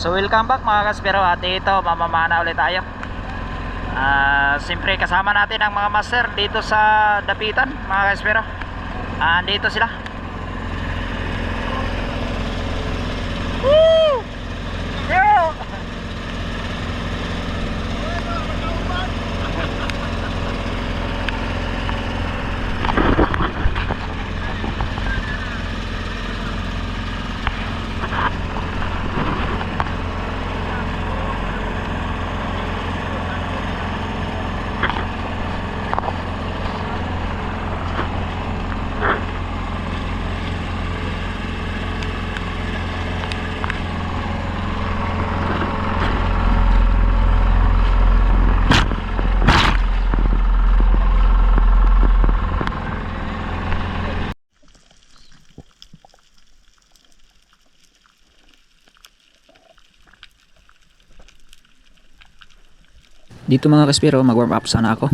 So welcome back mga kaspero, at ito mamamana ulit tayo. Siyempre kasama natin ang mga master dito sa Dapitan mga kaspero. Dito sila. Woo! Yo! Dito mga kaspero, mag-warm up sana ako.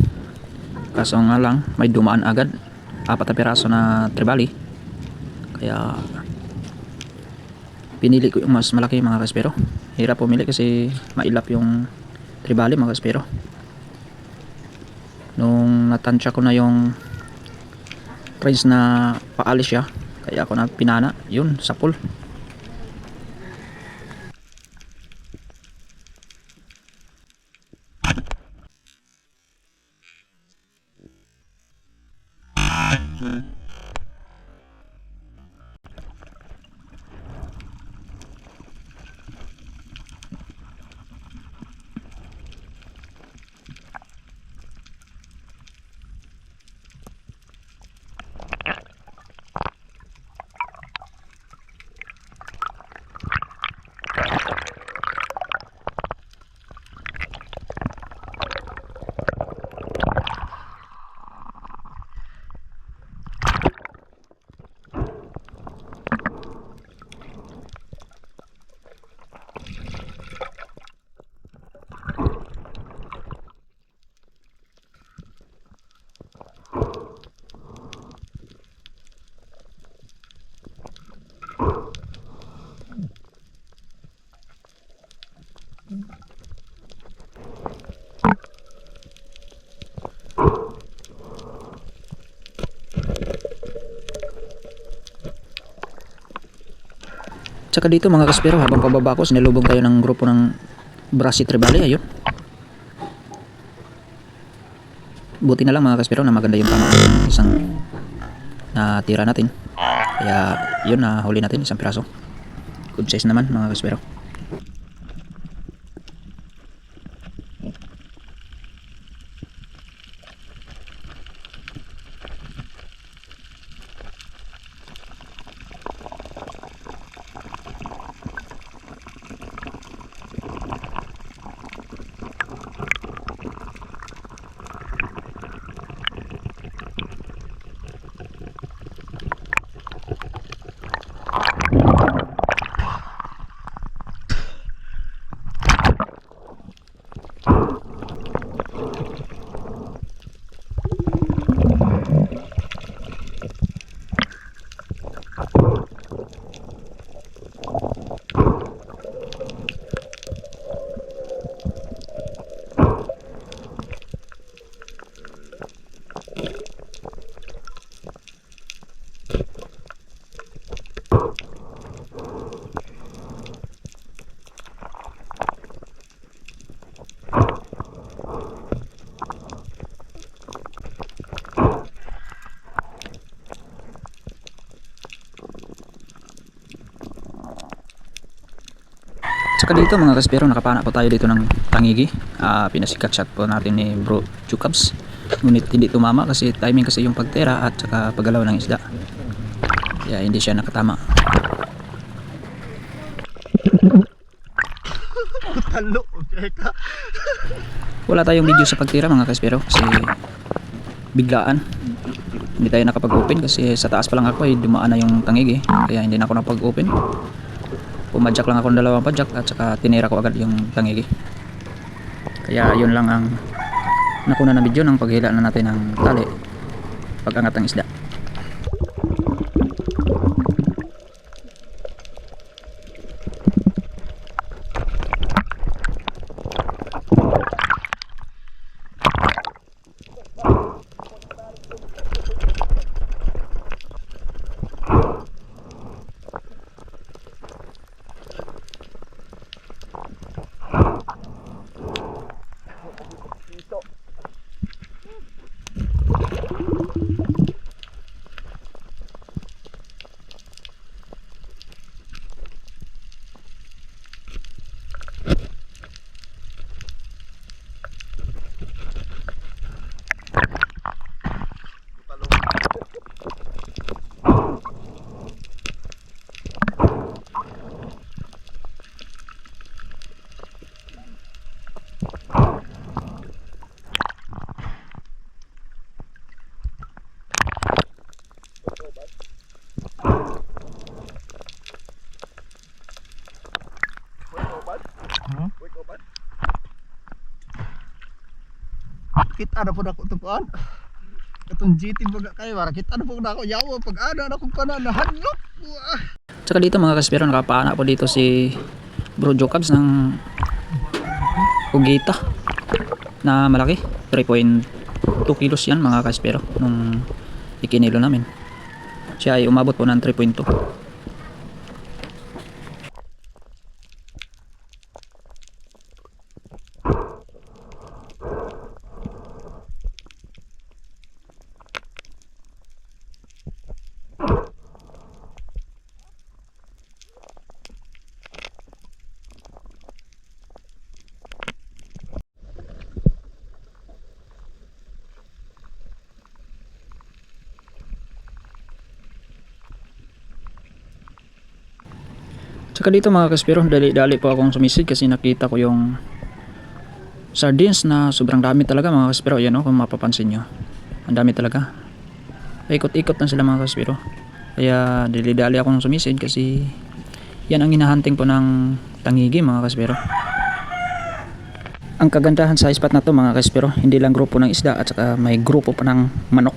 Kaso nga lang, may dumaan agad. 4 na piraso na tribali. Kaya pinili ko yung mas malaki mga kaspero. Hirap pumili kasi mailap yung tribali mga kaspero. Nung natansya ko na yung price na paalis siya, kaya ako na pinana, yun, sapul. Tsaka dito mga kaspero, habang pababa ko, sinilubong tayo ng grupo ng Brasi Tribali. Ayun, buti na lang mga kaspero na maganda yung tama isang natira natin. Kaya yun, huli natin isang piraso. Good size naman mga kaspero. Tsaka dito mga kaspero, nakapana po tayo dito ng tangigi. Pinasikat shot po natin ni Bro Chukabs, ngunit hindi tumama kasi timing kasi yung pagtera at saka paggalaw ng isda, kaya hindi siya nakatama. Wala tayong video sa pagtira mga kaspero kasi biglaan. Hindi tayo nakapag-open kasi sa taas pa lang ako ay dumaan na yung tangigi, kaya hindi na ako nakapag-open. Pumadyak lang ako ng 2 padyak at saka tinira ko agad yung tangigi. Kaya yun lang ang nakuna na video ng paghila na natin ng tali pag-angat ng isda. kita na po na ko tukuan. Katong GT baga kayo, mara kita na po na ako yawa pag ana na kung pananahanlok. Tsaka dito mga kaspero, nakapaana po dito si Bro Jokabs ng Ugita na malaki. 3.2 kilos yan mga kaspero nung ikinilo namin. Siya ay umabot po ng 3.2. Tsaka dito mga kaspero, dali-dali po akong sumisid kasi nakita ko yung sardines na sobrang dami talaga mga kaspero. Ayan o, kung mapapansin nyo, ang dami talaga, ikot-ikot na sila mga kaspero. Kaya dali-dali akong sumisid kasi yan ang hinahunting po ng tangigi mga kaspero. Ang kagandahan sa spot na to mga kaspero, hindi lang grupo ng isda at saka may grupo pa ng manok.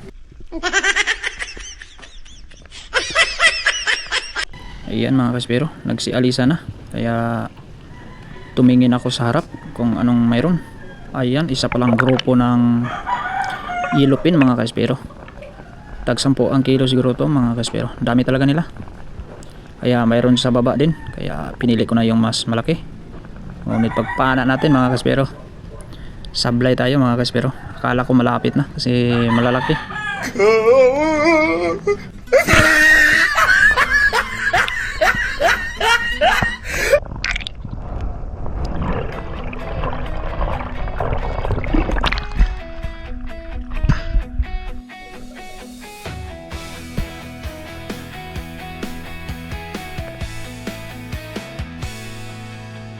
Ayan mga kaspero, nagsialisa na. Kaya tumingin ako sa harap kung anong mayroon. Ayan, isa palang grupo ng yellowfin mga kaspero. Tag 10 ang kilo siguro to mga kaspero. Dami talaga nila. Kaya mayroon sa baba din. Kaya pinili ko na yung mas malaki. Ngunit pagpana natin mga kaspero, sablay tayo mga kaspero. Akala ko malapit na kasi malalaki.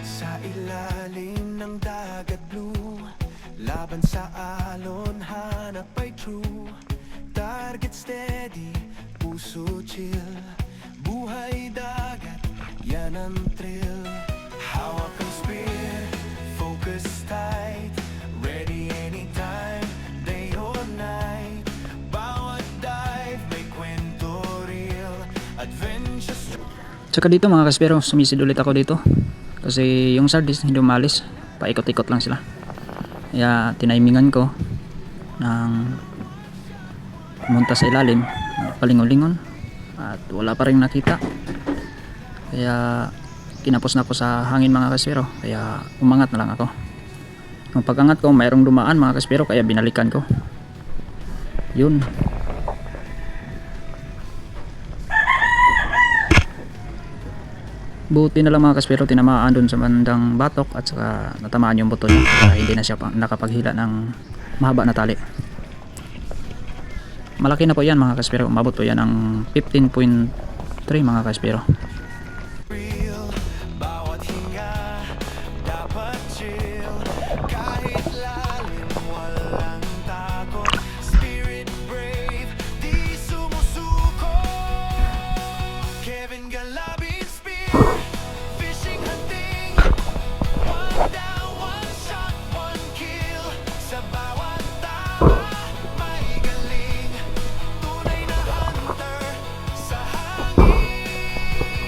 Sa ilalim ng dagat blue, laban sa alon, hanap ay true. Target steady, puso chill, buhay dagat, yan ang thrill. Hawak ang spear, focus tight, ready anytime, day or night. Bawat dive may kwento real, adventure. Tsaka dito mga kaspero, sumisid ulit ako dito kasi yung sardines hindi umalis, paikot-ikot lang sila. Kaya tinaimingan ko ng pumunta sa ilalim, palingon-lingon, at wala pa rin nakita. Kaya kinapos na ako sa hangin mga kaspero, kaya umangat na lang ako. Nung pag-angat ko, mayroong dumaan mga kaspero, kaya binalikan ko. Yun. Buti na lang mga kaspero, tinamaan dun sa bandang batok at saka natamaan yung buto niya. Kaya hindi na siya nakapaghila ng mahaba na tali. Malaki na po yan mga kaspero. Umabot po yan ng 15.3 mga kaspero. Bawat hinga, dapat chill, kahit lalim, walang takot. Spirit brave, di sumusuko. Kevin Galabin spear, fishing hunting, one down, one shot, one kill. Sa bawat tawa, may galing, tunay na hunter sa hangin.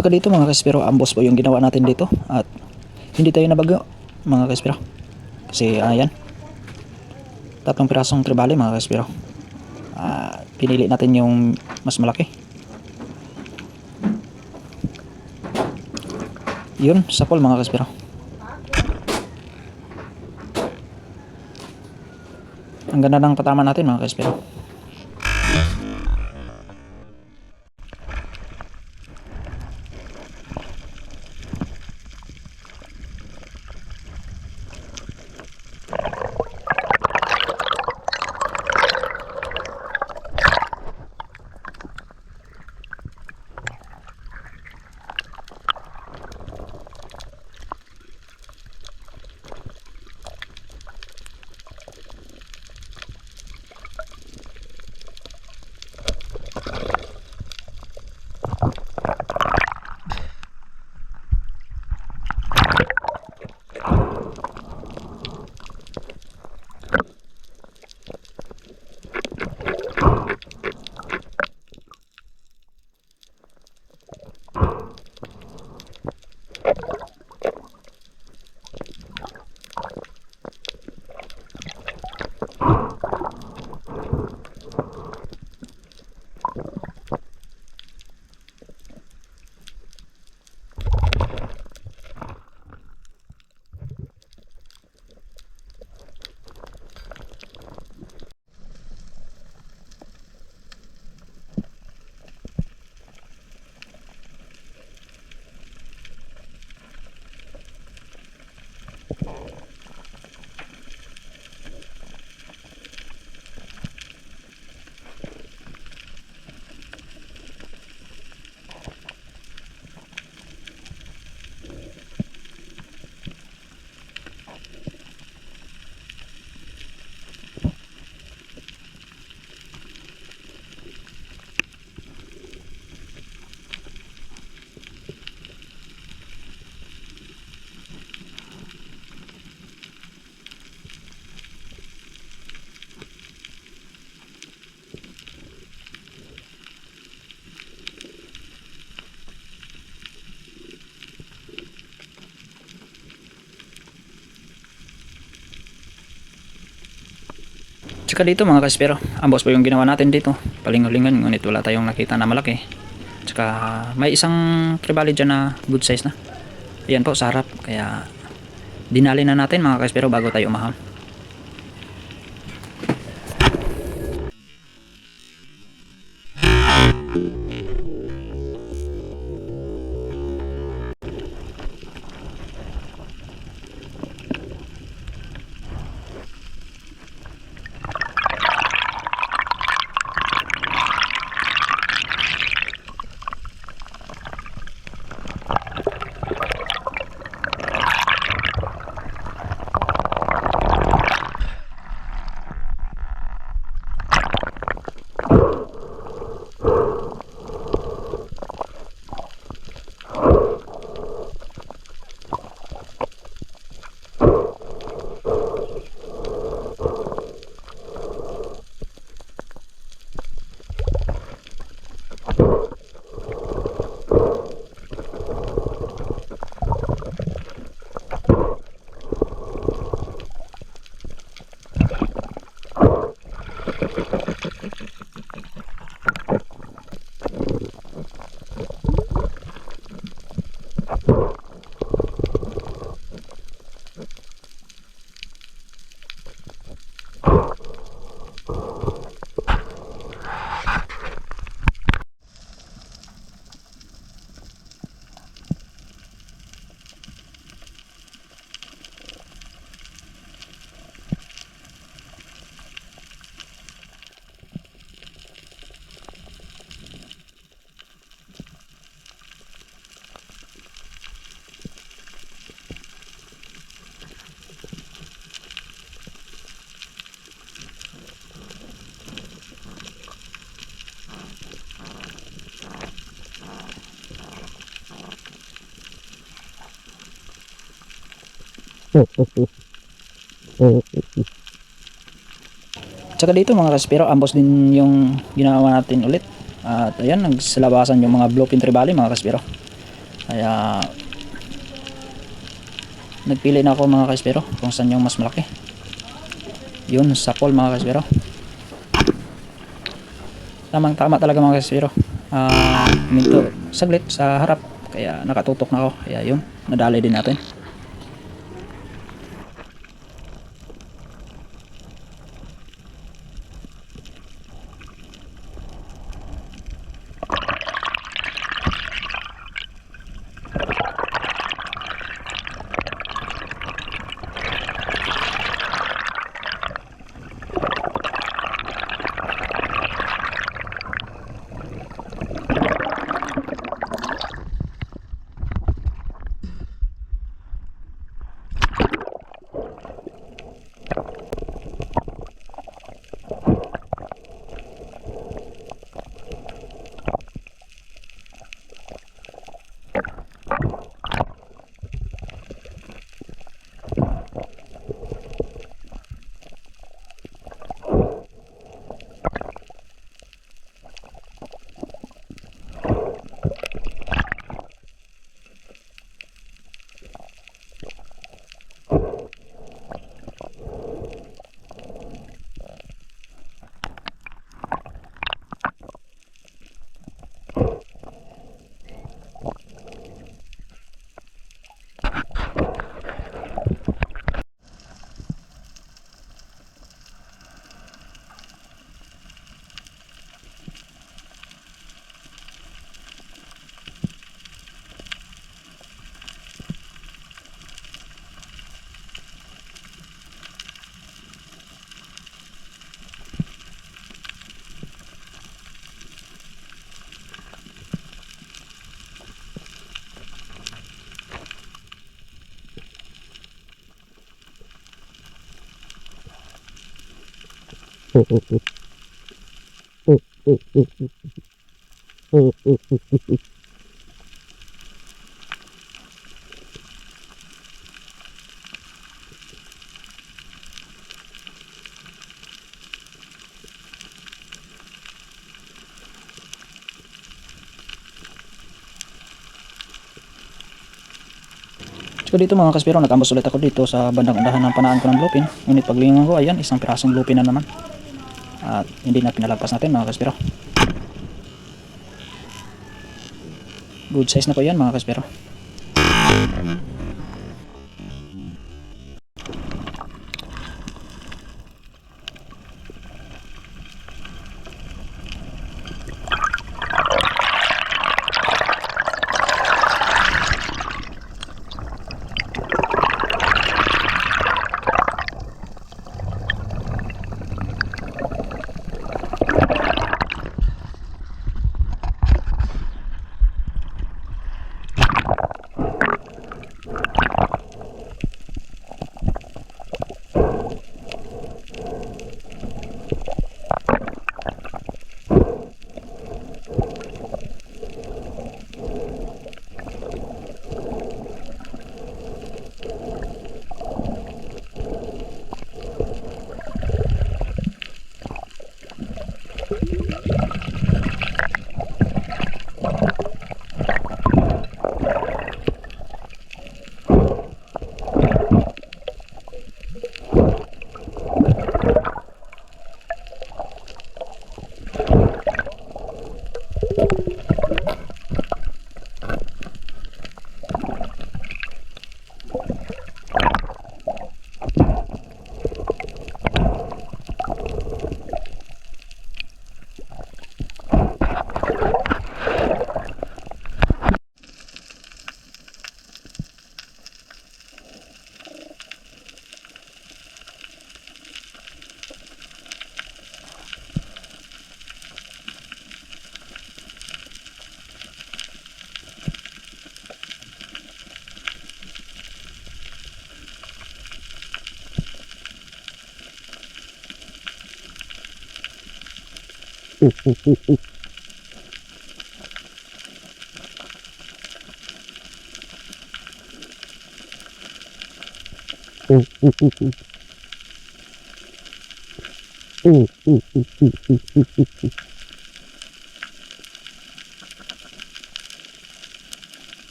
Tsaka dito mga kaspero, ambos po yung ginawa natin dito at hindi tayo nabagyo mga kaspero. Kasi ayan, 3 pirasong tribali mga kaspero. Pinili natin yung mas malaki. Yun, sapol mga kaspero. Ang ganda ng patama natin mga kaspero. Tsaka dito mga kaspero, ambos po yung ginawa natin dito. Palingulingan, ngunit wala tayong nakita na malaki. Tsaka may isang tribali dyan na good size na. Ayan po sa harap, kaya dinali na natin mga kaspero bago tayo umahon. Tsaka dito mga kaspero, ambos din yung ginawa natin ulit. At ayan, nagsalabasan yung mga bluefin tribali mga kaspero. Kaya nagpili na ako mga kaspero kung saan yung mas malaki. Yun sa pool mga kaspero. Tamang tama talaga mga kaspero. Minto saglit sa harap kaya nakatutok na ako. Kaya yun, nadali din natin. So dito mga kaspero, nag-ambos ulit ako dito sa bandang undahan ng panaan ko ng bluefin. Ngunit paglingon ko, ayan, isang pirasong bluefin na naman. At hindi na pinalagpas natin mga kaspero. Good size na po yan mga kaspero.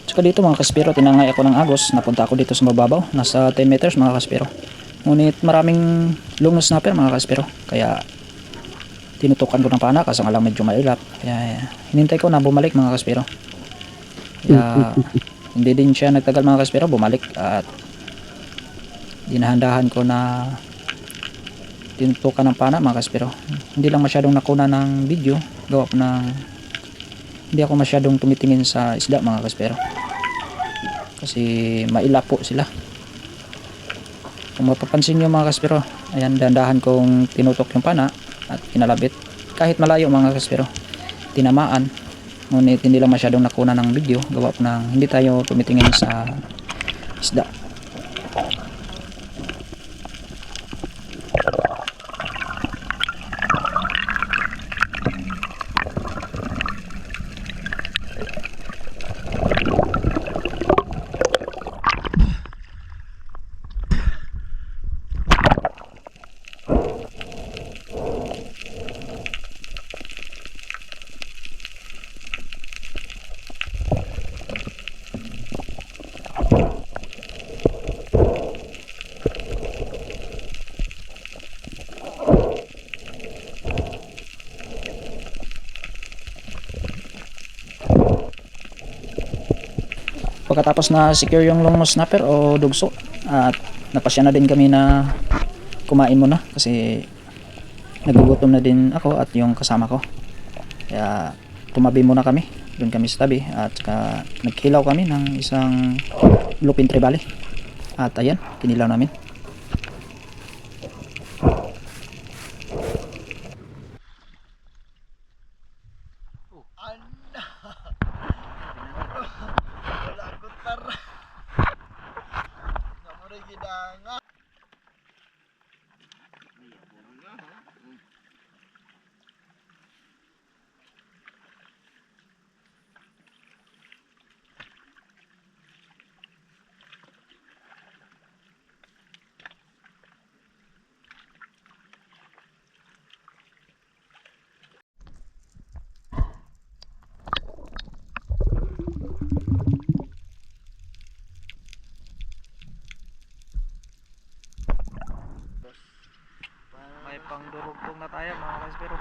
Saka dito mga kaspero, tinangay ako ng agos. Napunta ako dito sa mababaw. Nasa 10 meters mga kaspero. Ngunit maraming long snapper mga kaspero. Kaya tinutukan ko ng pana kasi nga lang medyo mailap. Kaya hinintay ko na bumalik mga kaspero. Kaya hindi din siya nagtagal mga kaspero, bumalik. At dinahandahan ko na tinutukan ng pana mga kaspero. Hindi lang masyadong nakuna ng video. Gawa po ng hindi ako masyadong tumitingin sa isda mga kaspero. Kasi mailap po sila. Kung mapapansin nyo mga kaspero, ayan, dandahan kong tinutok yung pana at kinalabit. Kahit malayo mga kaspero, tinamaan. Ngunit hindi lang masyadong nakuna ng video. Gawa po ng hindi tayo tumitingin sa isda. Pagkatapos na secure yung long nose snapper o dugso, at napasya na din kami na kumain muna kasi nagugutom na din ako at yung kasama ko. Kaya tumabi muna kami, doon kami sa tabi, at saka nagkilaw kami ng isang lupin trevally. At ayan, kinilaw namin. Anda. Wala ko tara. Namuray gidanga. May pangdurugtong na tayo mga kaspero.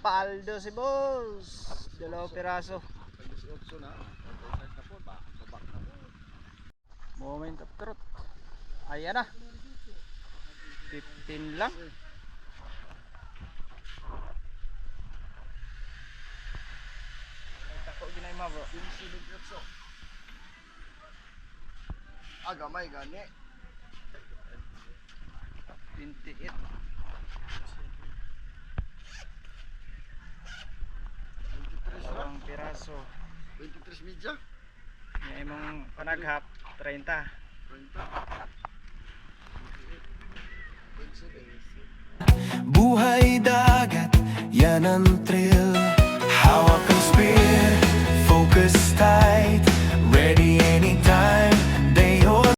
Paldo si boss. Dalawang piraso. Moment of truth. Ayan na. 15 lang. Tako ginay ma bro. Agamay gani. 28. Dalawang piraso. 23 media. May mong panaghap 30. Buhay dagat, yan ang thrill.